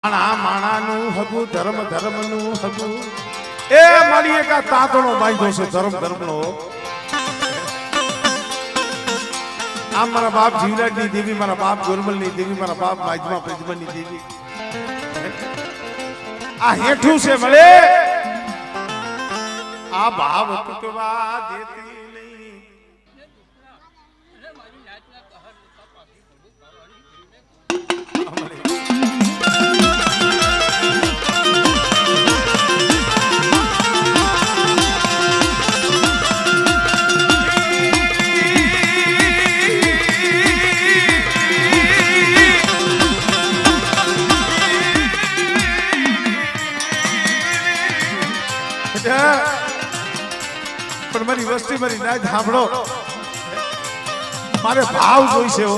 માણાનું હગું ધર્મ ધર્મનું હગું એ મારી એક તાતણો બાંધ્યો છે ધર્મ ધર્મનો આમ મારા બાપ જીવરાજની દેવી મારા બાપ ગોરમલની દેવી મારા બાપ બાજમા પ્રજમનની દેવી આ હેઠું છે મળે આ ભાવ તૂટવા દેતી નહીં પણ મારી વસ્તી મારી ના સાંભળો મારે ભાવ જોઈશે હો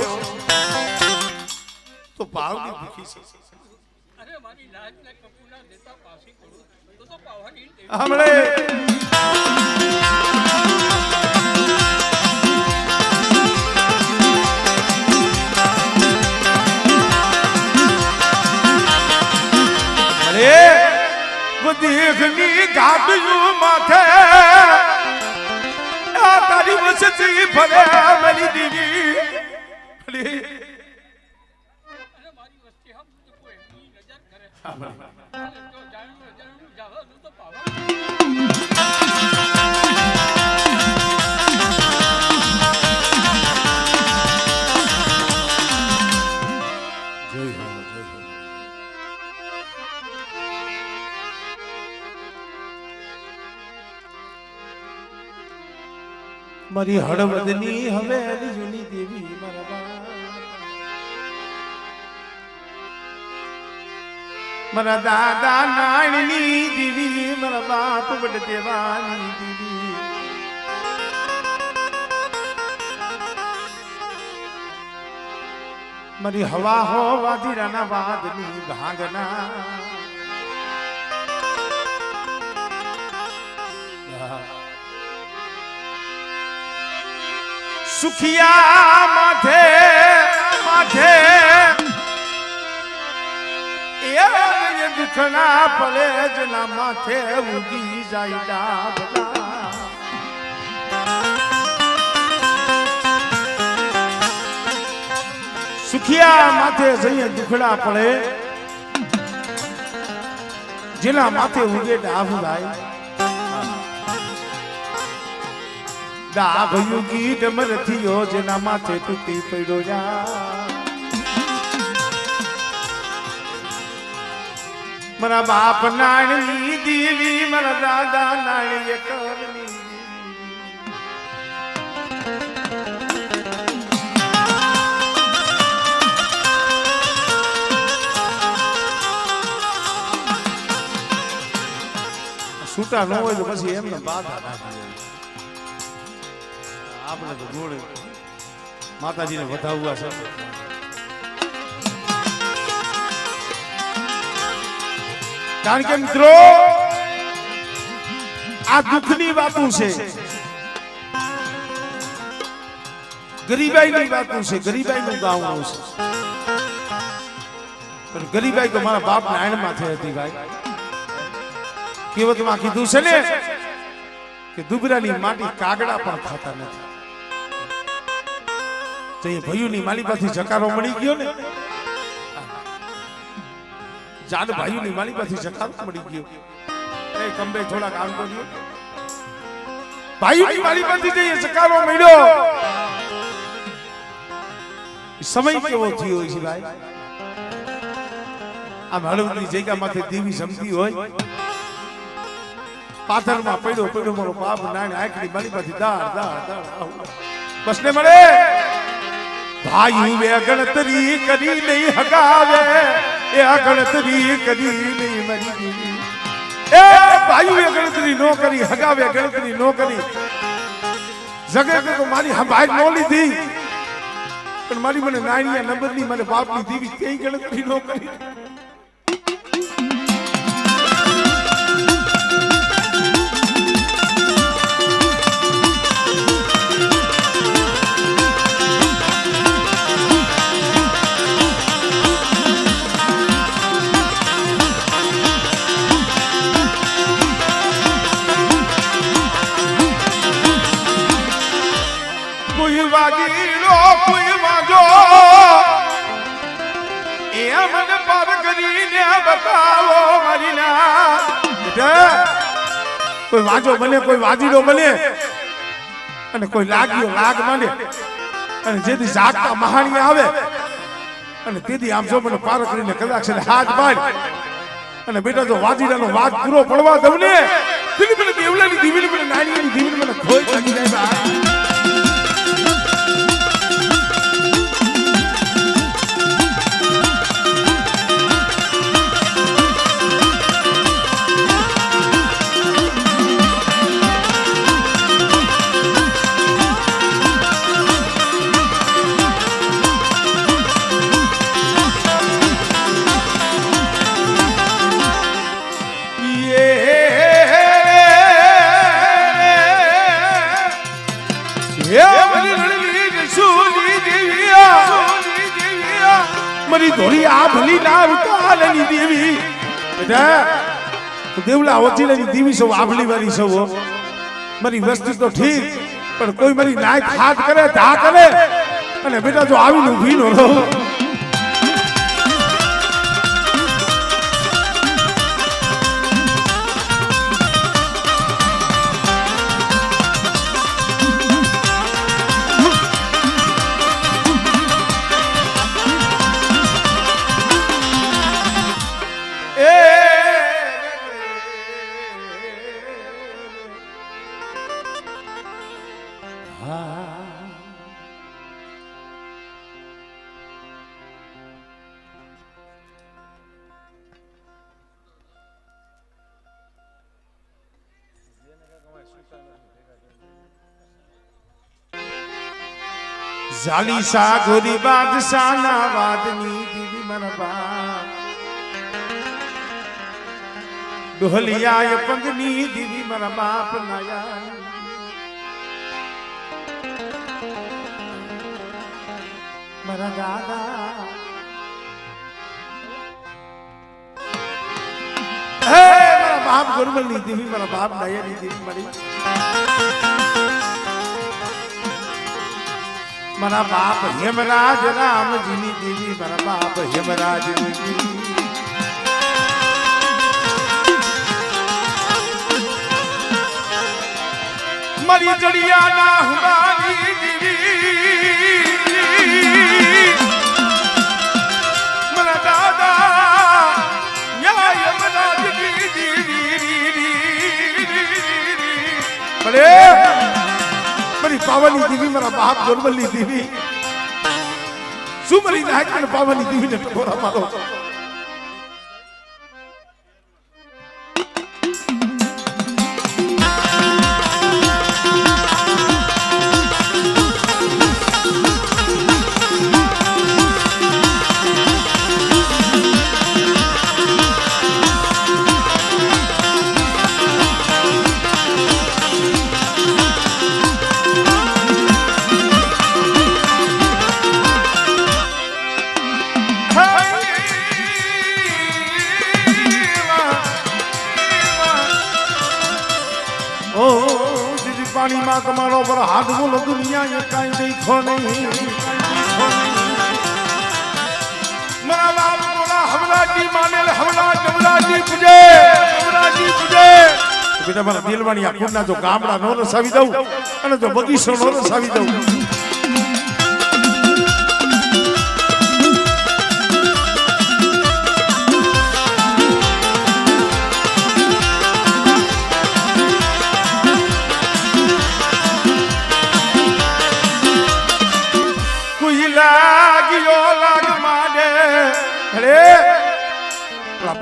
તો ભાવ ની ભૂખી છે અરે મારી લાજ ને કપૂના દેતા પાસી કરું તો પાવાની હમણે દેખની ગાડ્યું માથે આ તારી વસતી ફરે મારી દીવી અરે મારી વસ્તી હમ તો કોઈ એની નજર કરે તો જાણું જાવ તો પાવાની મારી હળવદની હવે જૂની દેવી મારા બાપ મારા દાદા નાણની દેવી મારા બાપ વડ દેવાની દેવી મારી હવા હો વાદીરાના વાદની ભાંગના સુખિયા માથે માથે એ દુખના પડે જના માથે ઉગી જાય ડાબલા સુખિયા માથે જઈએ દુખડા પડે જેના માથે ઉગે ડાબલાય ડાભયું ગીત મરથિયો જેના માથે તૂટી પડ્યો જા મારા બાપ નાણની દેવી મારા દાદા નાણી કરની છૂટા ન હોય તો પછી એમને બાધા નાખી આપણે તો ગોળ માતાજીને વધાવવા છે કારણ કે મિત્રો આ દુઃખની વાતો છે ગરીબાઈની વાતો છે ગરીબાઈનું ગાવાનું છે પણ ગરીબાઈ તો મારા બાપ નાયણ માથે હતી ભાઈ કહેવતમાં કીધું છે ને કે દુબરાની માટી કાગડા પણ ખાતા નથી તો એ ભાઈઓની માલી પાસેથી જકારો મળી ગયો ને જાન ભાઈઓની માલી પાસેથી જકારો મળી ગયો એ કંબે થોડા કામ કર્યું ભાઈઓની માલી પાસેથી જે જકારો મળ્યો સમય કેવો થયો છે ભાઈ આમ હળવદની જગ્યા માથે દેવી જમતી હોય પાથરમાં પડ્યો પડ્યો મારો બાપ નાની આંખની માલી પાસેથી દાળ દાળ દાળ બસ ને મળે ભાઈ વે ગણતરી કરી નહીં હગાવે એ ગણતરી કરી નહીં મરી ગઈ એ ભાઈ વે ગણતરી નો કરી હગાવે ગણતરી નો કરી જગત તો મારી હંભાઈ નો લીધી પણ મારી મને નાણીયા નંબરની મને બાપની દેવી કઈ ગણતરી નો કરી કોઈ વાજો બને કોઈ વાજીડો બને અને કોઈ લાગ્યો લાગ માંડે અને જેથી જાગતા મહાણી આવે અને તેથી આમ જો મને પાર કરીને કદાચ હાથ બાળ અને બેટા જો વાજીડાનો વાદ પૂરો પડવા દઉં ને દીવી મને દેવલાની દીવી મને નાની દીવી મને ખોઈ લાગી જાય મારી ધોળી આ ભલી ના ઉતારની દેવી બેટા દેવલા ઓચીલાની દેવી સૌ આભલી વાળી સૌ મારી વસ્તુ તો ઠીક પણ કોઈ મારી નાક હાથ કરે ધા કરે અને બેટા જો આવીને ઊભી નો રહો જાલીસા ગોરી બાદશાહ ના વાદની દીવી મરબા દોહલિયા પંગની દીવી મરા બાપ નાયા મારા દાદા હે મારા બાપ ગોરમલની દીવી મારા બાપ નાયાની દીવી મરી મારા બાપ હેમરાજ રામજીની દેવી મારા બાપ હેમરાજની દેવી મારી જડિયાના હુમાની દેવી મારા દાદા ન્યાય હેમરાજની દેવી ભલે મારી પાવાની દેવી મારા બાપ ગોરમલની દેવી શું મારી નાયક પાવાની દેવીને ટકોરા મારો પાણીમાં તમારો પર હાથ બોલો દુનિયા એ કાંઈ દેખો નહીં મારા બાપ બોલા હમલાજી માનેલ હમલા જમરાજી પૂજે બેટા મારા દિલવાણી આ ખુદના જો ગામડા નો રસાવી દઉં અને જો બગીચો નો રસાવી દઉં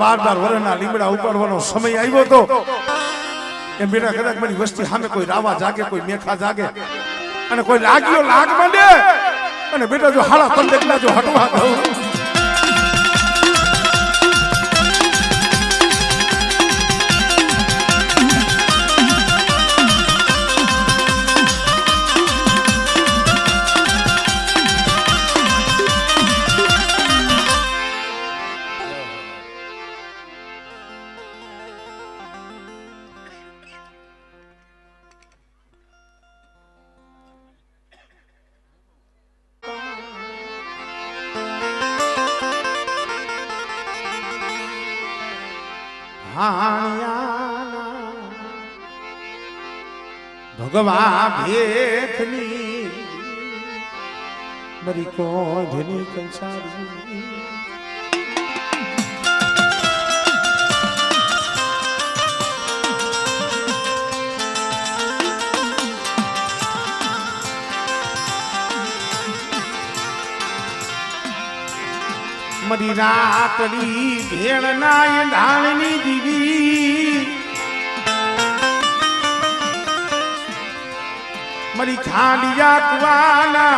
બાર વર્ષના લીમડા ઉપાડવાનો સમય આવ્યો તો એમ બેટા કદાચ મારી વસ્તી સામે કોઈ રાવા જાગે કોઈ મેખા જાગે અને કોઈ લાગ્યો લાગ માંડે અને બેટા જો હાડા પંડેકલા જો હટવા દઉં ભગવા ભેખની મારી કોંધની કંસારી મારી રાતડી ભેળના ઢાળની દીવી મારી ખાંડિયા કુવાના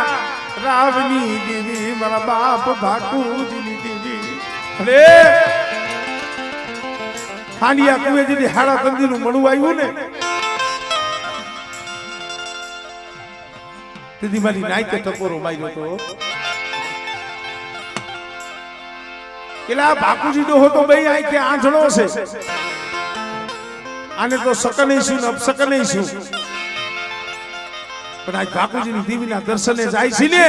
રાવની દીવી મારા બાપ ભાકુજીની દીવી અરે ખાંડિયા કુવે જેથી હાડા તંદીનું મળવું આવ્યું ને તેથી મારી નાઈકે ટપોરો માર્યો તો કેલા બાપુજી ડોહો તો બે આંખે આંધળો છે આને તો શકને શું ને અપસકને શું પણ આ બાપુજીની દેવીના દર્શને જાય છે ને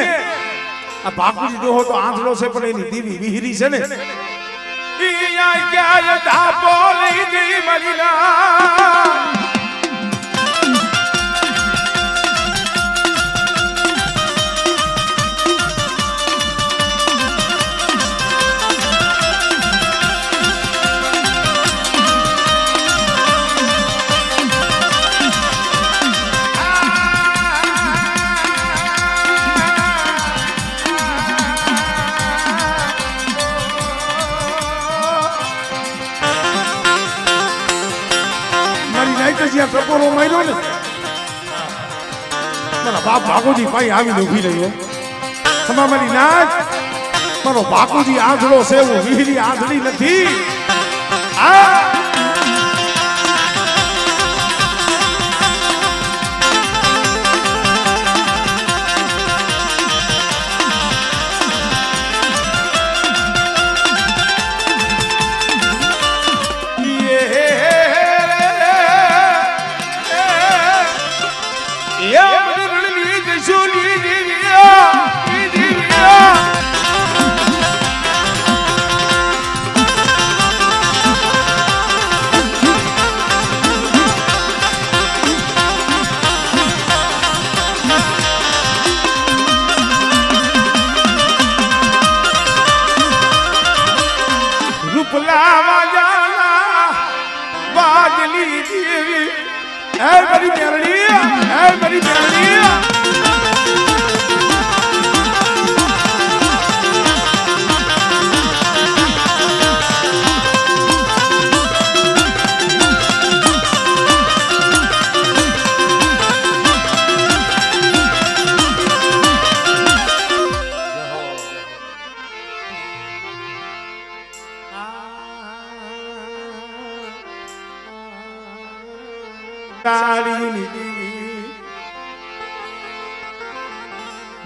આ બાપુજી ડોહો તો આંધળો છે પણ એની દેવી વિહરી છે ને ઈ આંખ્યા ધાપો લઈ ગઈ મરીના ટકોરો માર્યો ને મારા બાપ ભાગોજી પાઈ આવીને ઉભી રહ્યો તમા મારી નાચ મારો બાપુજી આંધળો છે હું વિહરી આંધળી નથી આ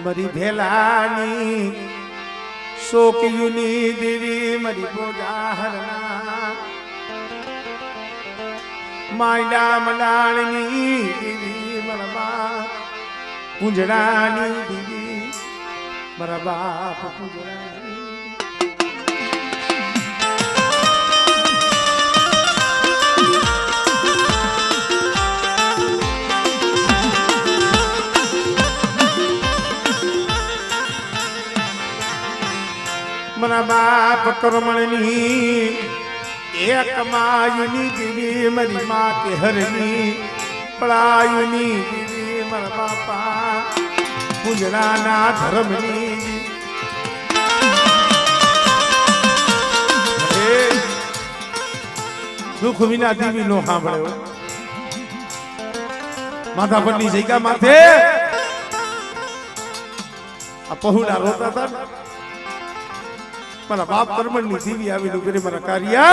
મરી ભેલાની શોકયુની દેવી મરી બોજાહરના માયલા મલાળની દેવી મરબા પૂંજરાની દેવી મારા બાપ પૂંજરાની મારા બાપ કર્મણની એક માયુની દેવી મારી મા કે હરની પળાયુની દેવી મારા બાપા પૂજરાના ધર્મની દુઃખ વિના દેવી નો સાંભળ્યો માથા પરની જગ્યા માથે આ પહુડા રોતા હતા મારા બાપ કર્મણની દેવી આવેલું કરી મારા કાર્ય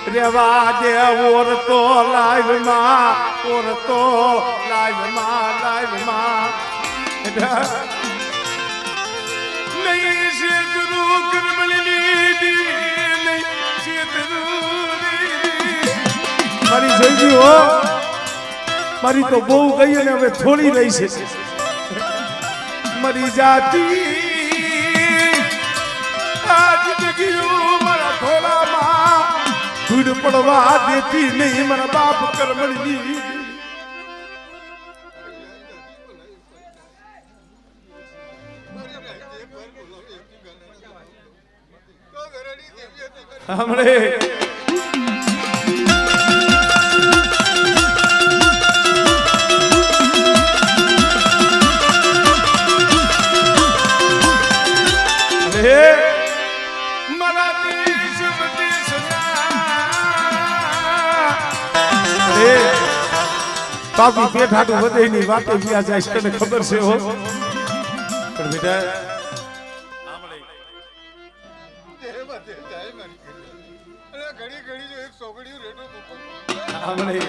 રેવા દે ઓરતો લાઈવ માં નહીં છે ગુરુ કર્મણની દેવી નહીં છે મારી જોઈ હો મારી તો બહુ ગઈ અને હવે થોડી રહી છે મારી જાતી મારા થોડામાં ધૂળ પડવા દેતી નહીં મારા બાપ કર્મણી હમણે મારા દેશ બાપી પેટ હાટું વધે ની વાતો ક્યાં જાય છે તને ખબર છે હો પણ બેટા ઘડી ઘડી જો એક સોગડિયું રેડો હમણે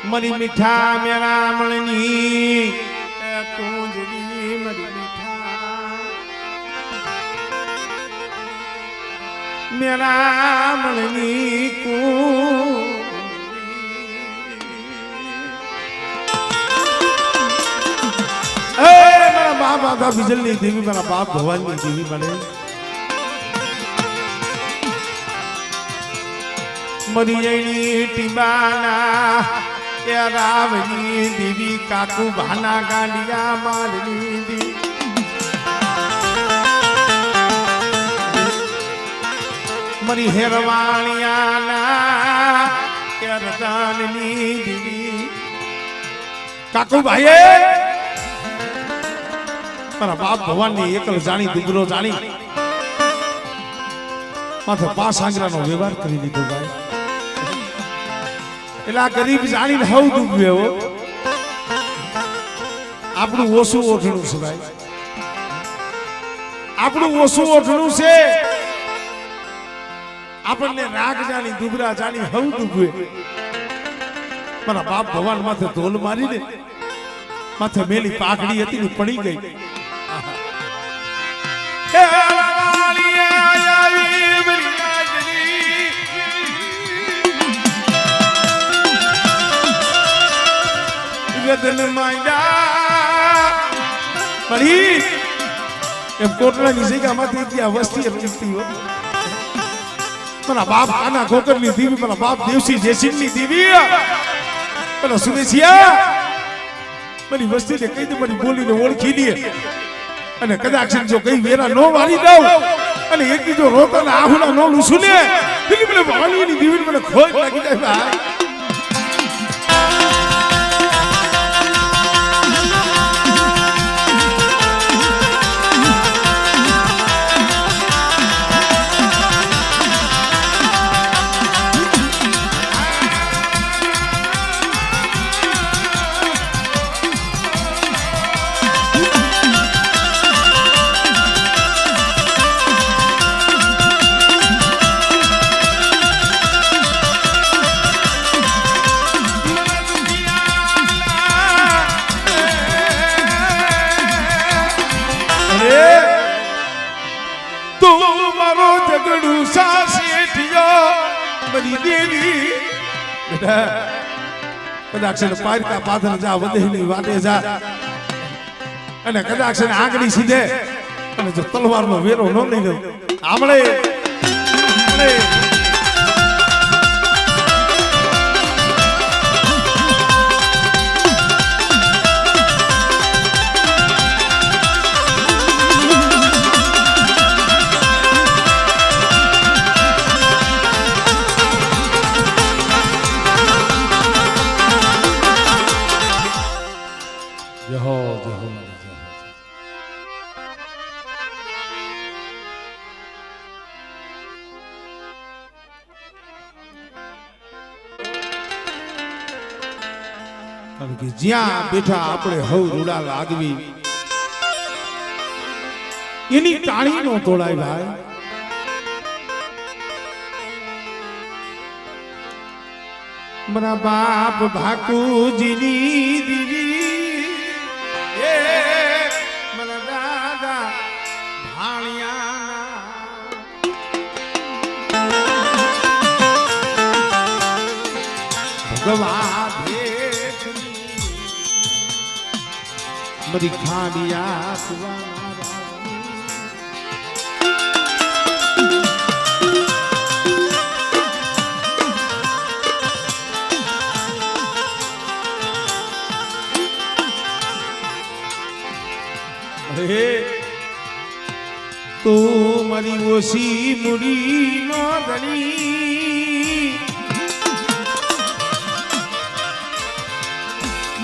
મરી મીઠા મેરા મણની કુંજરી મરી મીઠા મેરા મણની મારા બાપ આખા બીજલની દેવી મારા બાપ ભગવાનની દેવી બને મરિયણી ટીબાના એ રાવની દેવી કાકુ ભાના ગાંડિયા માલની દેવી મરી હેરવાણિયાના એ રતનની દેવી કાકુ ભાઈ મારા બાપ ભગવાનની એકલ જાણી દુબરો જાણી માથે 5 આંગળાનો વ્યવહાર કરી લીધો ભાઈ એટલે આ ગરીબ જાણીને હવ ડૂબ્યો આપણું ઓછું ઓઠણું છે ભાઈ આપણું ઓછું ઓઠણું છે આપણને રાગ જાણી દુબરા જાણી હવ ડૂબ્યો મારા બાપ ભગવાન માથે ધોલ મારીને માથે મેલી પાઘડી હતી ને પડી ગઈ ગદન માંડા પડી એમ કોટલાની જગ્યામાંથી ત્યાં વસ્તી રમતી હો મારા બાપ કાના ગોકરની દેવી મારા બાપ દેવસી જયસિંહની દેવી પેલા સુરેશિયા મારી વસ્તીને કહી દે મારી બોલીને ઓળખી લે અને કદાચ જો કઈ વેરા નો વાળી દઉં અને એક જો રોતાના આહુડા નો લૂસું ને પેલી પેલી વાલીની દેવી મને ખોજ લાગી જાય ભાઈ કદાચ પારકા પાથર જા વધેલી વાટે જા અને કદાચ આંગળી સીધે અને જો તલવારનો વેરો ન લઈ લો આમળે જ્યાં બેઠા આપણે હવ રૂડા લાગવી એની ટાણી નો તોડાય ભાઈ. મારા બાપ ભાકુજીની દીવી એ મારા દાદા ભાણિયાના ભગવા ભેટની મારી ખાડિયા સુવાના તું મારી ઓછી મૂડી નો ધણી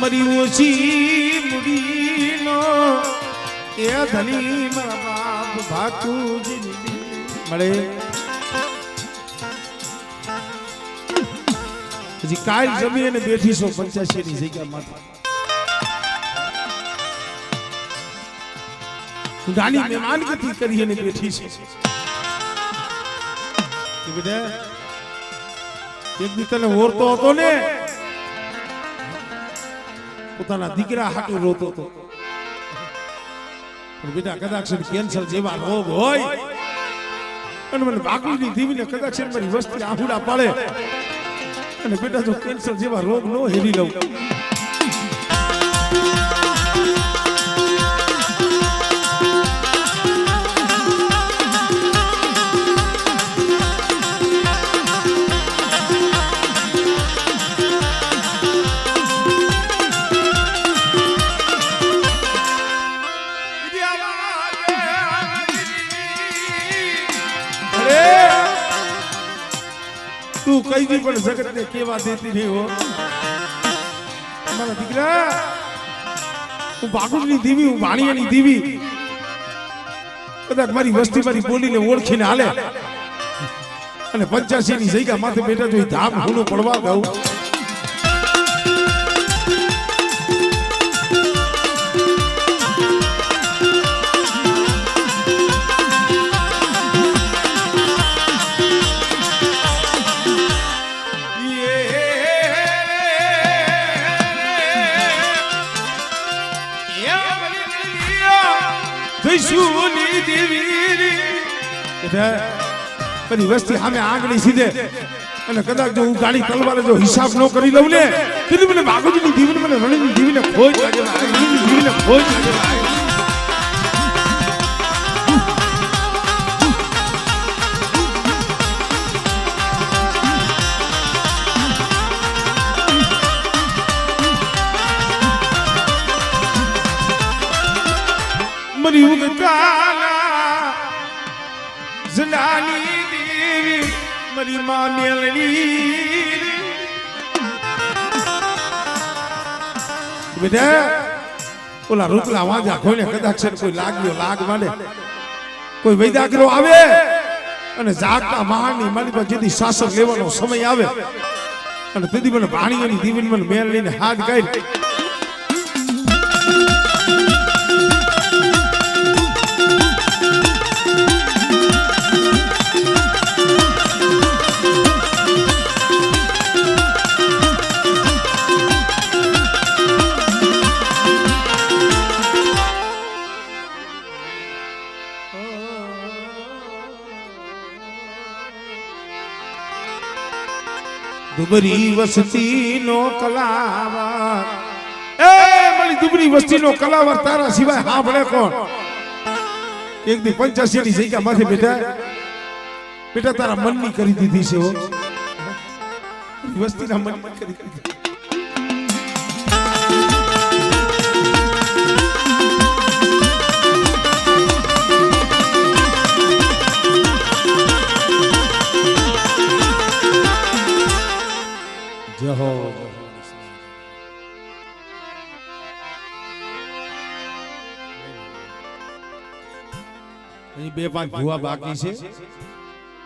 મારી ઓછી મૂડી નો એ ધણી મારા બાપ ભાતુજી મળે હજી કાલ જમી અને બેઠી 185 ની જગ્યામાં ગાની મહેમાન ગતિ કરી અને બેઠી છે બેટા એક દી તને ઓરતો હતો ને પોતાના દીકરા હાટુ રોતો હતો પણ બેટા કદાચ કેન્સર જેવા રોગ હોય અને મને બાકુની દીવીને કદાચ મારી વસ્તી આહુડા પાડે અને બેટા જો કેન્સર જેવા રોગ નો હેરી લઉં તું કઈ દી પણ જગત ને કેવા દેતી નહીં હો મારા દીકરા હું બાગુની દીવી હું વાણિયાની દીવી કદાચ મારી વસ્તી મારી બોલીને ઓળખીને હાલે અને 85 ની જગ્યા માથે બેઠા જો ધામ હુનું પડવા દઉં બધી વસ્તી સામે આંગળી સીધે અને કદાચ જો હું ગાડી તલવારે જો હિસાબ ન કરી લઉં ને તો મને બાગુજીની દીવીને મને રણીની દીવીને ખોજ લાગે દીવીને ખોજ લાગે મરી હું કાલા જલાની દેવી મરી માં મેલડી બેટા ઓલા રૂપલા વાજા કોઈને કદાચ કોઈ લાગ્યો લાગ માંડે કોઈ વૈદાગ્રો આવે અને જાગતા મહાની મારી પાસે જેથી શાસન લેવાનો સમય આવે અને તેથી મને ભાણીઓની દીવીને મને મેલડીને હાથ ગાઈ દુબરી વસ્તી નો કલાવાર એ મારી દુબરી વસ્તી નો કલાવાર તારા સિવાય સાંભળે કોણ એક દી 85 ની જગ્યા માથે બેટા તારા મનની કરી દીધી છે હો વસ્તીના મનની કરી દીધી જય હો અહીં 2-5 ભુવા બાકી છે